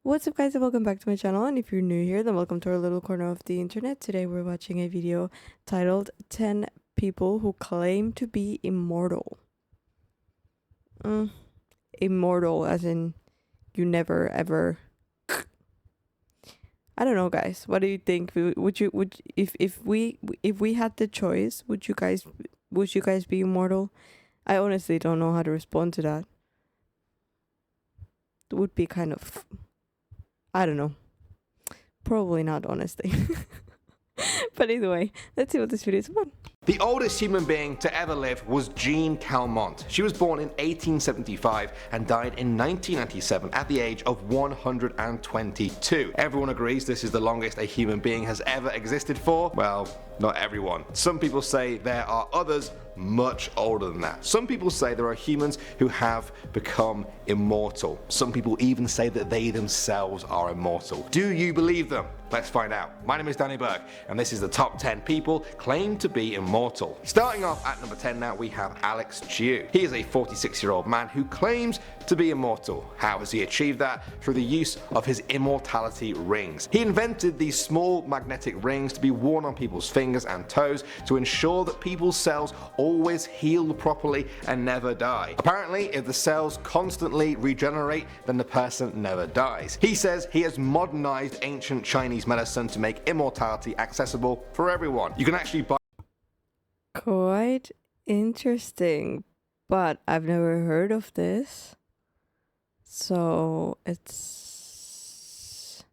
What's up guys and welcome back to my channel, and if you're new here then welcome to our little corner of the internet. Today we're watching a video titled 10 people who claim to be immortal. Immortal as in you never ever. I don't know guys, what do you think? If we had the choice, would you guys be immortal? I honestly don't know how to respond to that. It would be kind of, I don't know. Probably not, honestly. But either way, let's see what this video is about. The oldest human being to ever live was Jean Calment. She was born in 1875 and died in 1997 at the age of 122. Everyone agrees this is the longest a human being has ever existed for. Well, not everyone. Some people say there are others much older than that. Some people say there are humans who have become immortal. Some people even say that they themselves are immortal. Do you believe them? Let's find out. My name is Danny Burke, and this is the top 10 people claimed to be immortal. Starting off at number 10 now, we have Alex Chiu. He is a 46-year-old man who claims to be immortal. How has he achieved that? Through the use of his immortality rings. He invented these small magnetic rings to be worn on people's fingers and toes to ensure that people's cells always heal properly and never die. Apparently, if the cells constantly regenerate, then the person never dies. He says he has modernized ancient Chinese medicine to make immortality accessible for everyone. You can actually buy. Quite interesting, but I've never heard of this, so it's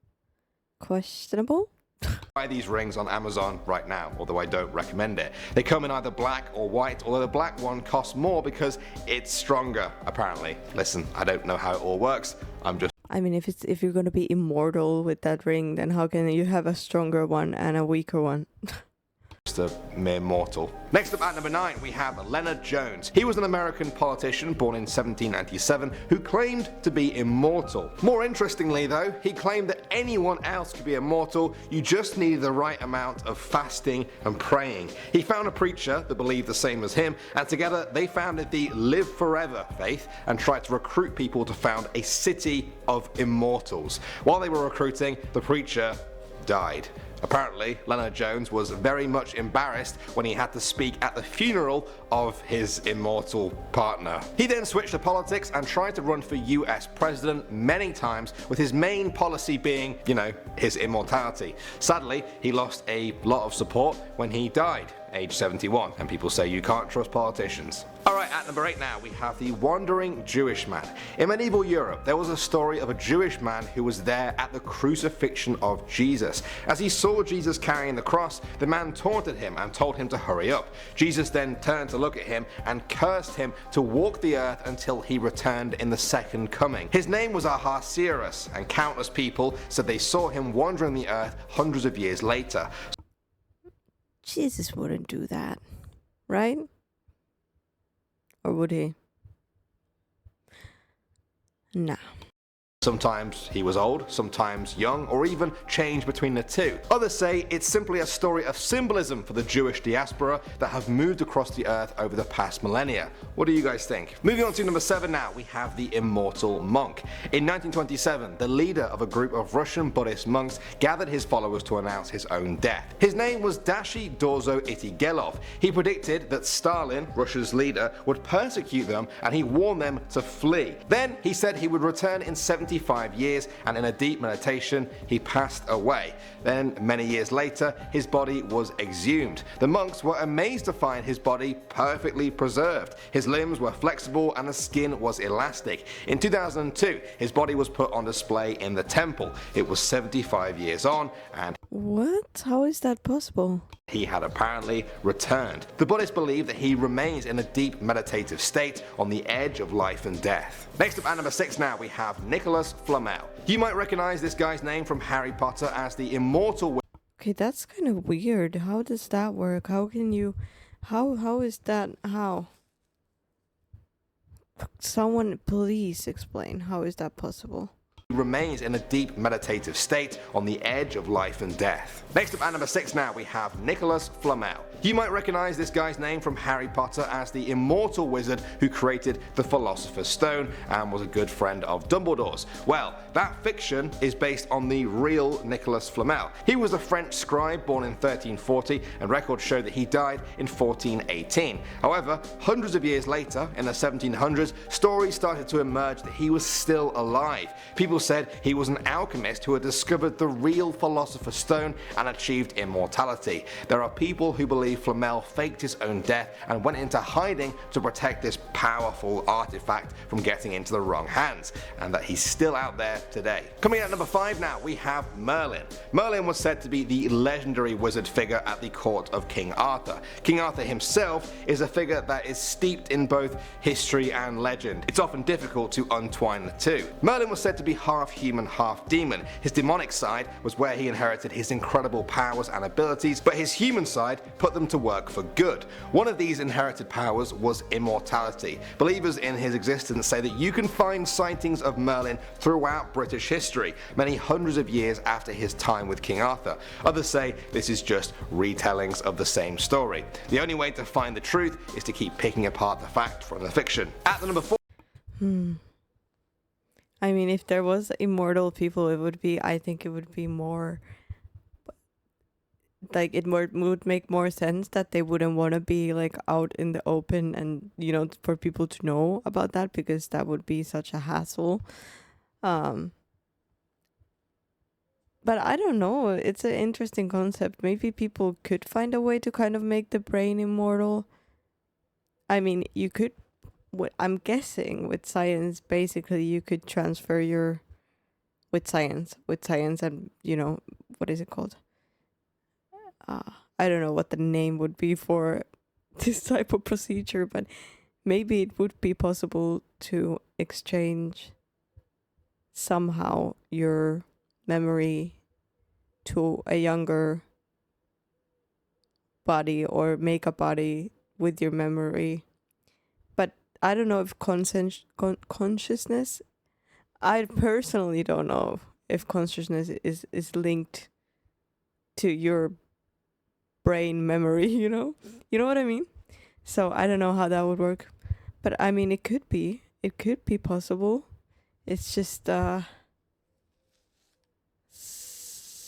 questionable. Buy these rings on Amazon right now, although I don't recommend it. They come in either black or white, although the black one costs more because it's stronger, apparently. Listen, I don't know how it all works. I mean, if you're gonna be immortal with that ring, then how can you have a stronger one and a weaker one? Just a mere mortal. Next up at number 9, we have Leonard Jones. He was an American politician born in 1797 who claimed to be immortal. More interestingly though, he claimed that anyone else could be immortal, you just needed the right amount of fasting and praying. He found a preacher that believed the same as him, and together they founded the Live Forever faith and tried to recruit people to found a city of immortals. While they were recruiting, the preacher died. Apparently, Leonard Jones was very much embarrassed when he had to speak at the funeral of his immortal partner. He then switched to politics and tried to run for US president many times, with his main policy being, his immortality. Sadly, he lost a lot of support when he died, age 71, and people say you can't trust politicians. Alright, at number 8 now, we have the Wandering Jewish Man. In medieval Europe, there was a story of a Jewish man who was there at the crucifixion of Jesus. As he saw Jesus carrying the cross, the man taunted him and told him to hurry up. Jesus then turned to look at him and cursed him to walk the earth until he returned in the second coming. His name was Ahasuerus, and countless people said they saw him wandering the earth hundreds of years later. Jesus wouldn't do that, right? Or would he? Nah. Sometimes he was old, sometimes young, or even changed between the two. Others say it's simply a story of symbolism for the Jewish diaspora that have moved across the earth over the past millennia. What do you guys think? Moving on to number 7 now, we have the Immortal Monk. In 1927, the leader of a group of Russian Buddhist monks gathered his followers to announce his own death. His name was Dashi Dorzo Itigelov. He predicted that Stalin, Russia's leader, would persecute them, and he warned them to flee. Then he said he would return in 75 years, and in a deep meditation he passed away. Then many years later his body was exhumed. The monks were amazed to find his body perfectly preserved. His limbs were flexible and the skin was elastic. In 2002 his body was put on display in the temple. It was 75 years on, and what? How is that possible? He had apparently returned. The Buddhists believe that he remains in a deep meditative state on the edge of life and death. Next up at number 6 now, we have Nicholas Flamel. You might recognize this guy's name from Harry Potter as the immortal. Okay, that's kind of weird. How does that work? How can you... How is that... How? Someone please explain. How is that possible? He remains in a deep meditative state on the edge of life and death. Next up at number 6 now we have Nicholas Flamel. You might recognize this guy's name from Harry Potter as the immortal wizard who created the Philosopher's Stone and was a good friend of Dumbledore's. Well, that fiction is based on the real Nicholas Flamel. He was a French scribe born in 1340, and records show that he died in 1418. However, hundreds of years later, in the 1700s, stories started to emerge that he was still alive. People said he was an alchemist who had discovered the real Philosopher's Stone and achieved immortality. There are people who believe Flamel faked his own death and went into hiding to protect this powerful artifact from getting into the wrong hands, and that he's still out there today. Coming at number 5 now, we have Merlin. Merlin was said to be the legendary wizard figure at the court of King Arthur. King Arthur himself is a figure that is steeped in both history and legend. It's often difficult to untwine the two. Merlin was said to be half human, half demon. His demonic side was where he inherited his incredible powers and abilities, but his human side put them to work for good. One of these inherited powers was immortality. Believers in his existence say that you can find sightings of Merlin throughout British history, many hundreds of years after his time with King Arthur. Others say this is just retellings of the same story. The only way to find the truth is to keep picking apart the fact from the fiction. At the number 4. I mean, if there was immortal people, I think it would be more, like, would make more sense that they wouldn't want to be like out in the open and, for people to know about that, because that would be such a hassle. But I don't know, it's an interesting concept. Maybe people could find a way to kind of make the brain immortal. I mean, you could, I'm guessing with science, basically you could transfer with science and, what is it called? I don't know what the name would be for this type of procedure, but maybe it would be possible to exchange somehow your memory to a younger body, or make a body with your memory. But I don't know if consciousness, I personally don't know if consciousness is linked to your brain memory, you know what I mean? So I don't know how that would work, but I mean, it could be possible. It's just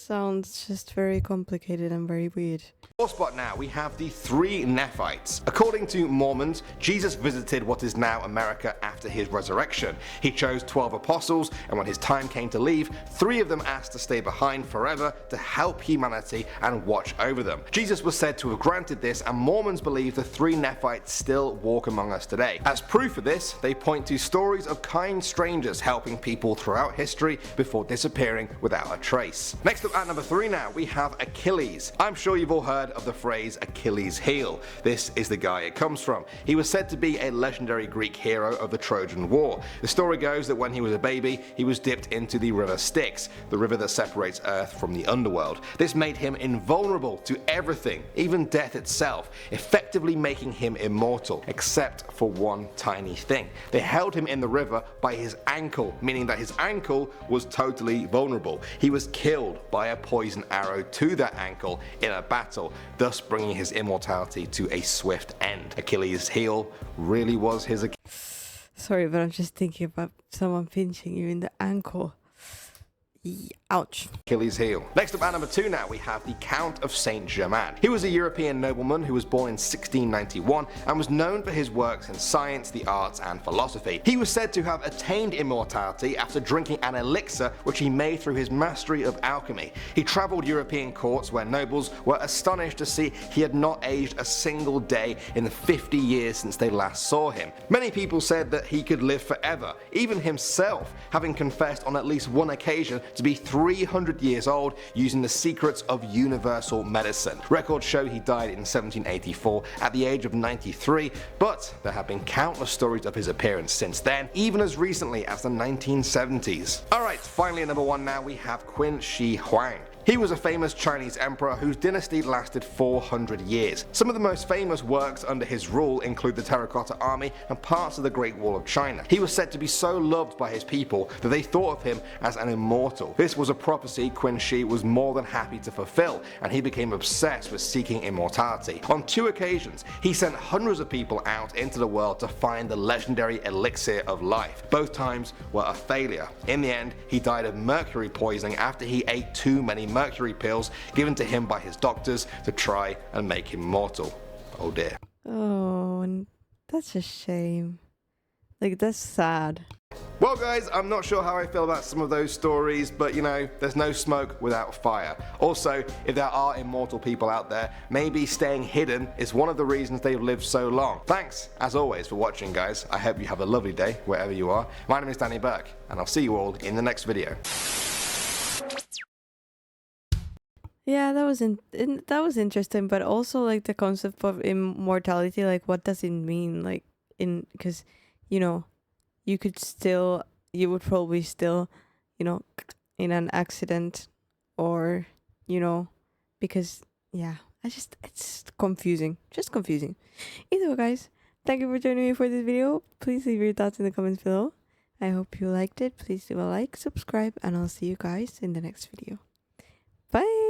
sounds just very complicated and very weird. Fourth spot now, we have the 3 Nephites. According to Mormons, Jesus visited what is now America after his resurrection. He chose 12 apostles, and when his time came to leave, 3 of them asked to stay behind forever to help humanity and watch over them. Jesus was said to have granted this, and Mormons believe the 3 Nephites still walk among us today. As proof of this, they point to stories of kind strangers helping people throughout history before disappearing without a trace. Next up at number 3 now, we have Achilles. I'm sure you've all heard of the phrase Achilles' heel. This is the guy it comes from. He was said to be a legendary Greek hero of the Trojan War. The story goes that when he was a baby, he was dipped into the river Styx, the river that separates Earth from the underworld. This made him invulnerable to everything, even death itself, effectively making him immortal, except for one tiny thing. They held him in the river by his ankle, meaning that his ankle was totally vulnerable. He was killed by a poison arrow to that ankle in a battle, thus bringing his immortality to a swift end. Achilles' heel really was his Sorry, but I'm just thinking about someone pinching you in the ankle. Ouch. Achilles' heel. Next up at number 2 now, we have the Count of Saint Germain. He was a European nobleman who was born in 1691 and was known for his works in science, the arts and philosophy. He was said to have attained immortality after drinking an elixir which he made through his mastery of alchemy. He travelled European courts where nobles were astonished to see he had not aged a single day in the 50 years since they last saw him. Many people said that he could live forever, even himself having confessed on at least one occasion to be 300 years old using the secrets of universal medicine. Records show he died in 1784 at the age of 93, but there have been countless stories of his appearance since then, even as recently as the 1970s. Alright, finally at number 1 now we have Qin Shi Huang. He was a famous Chinese emperor whose dynasty lasted 400 years. Some of the most famous works under his rule include the Terracotta Army and parts of the Great Wall of China. He was said to be so loved by his people that they thought of him as an immortal. This was a prophecy Qin Shi was more than happy to fulfill, and he became obsessed with seeking immortality. On 2 occasions, he sent hundreds of people out into the world to find the legendary elixir of life. Both times were a failure. In the end, he died of mercury poisoning after he ate too many mercury pills given to him by his doctors to try and make him mortal. Oh dear. Oh, and that's a shame. Like, that's sad. Well guys, I'm not sure how I feel about some of those stories, but you know, there's no smoke without fire. Also, if there are immortal people out there, maybe staying hidden is one of the reasons they've lived so long. Thanks, as always, for watching guys. I hope you have a lovely day, wherever you are. My name is Danny Burke, and I'll see you all in the next video. Yeah, that was interesting, but also like the concept of immortality, like what does it mean? Like because you know, you would probably still, you know, in an accident, or you know, because yeah, it's confusing, just confusing. Either way, guys, thank you for joining me for this video. Please leave your thoughts in the comments below. I hope you liked it. Please leave a like, subscribe, and I'll see you guys in the next video. Bye.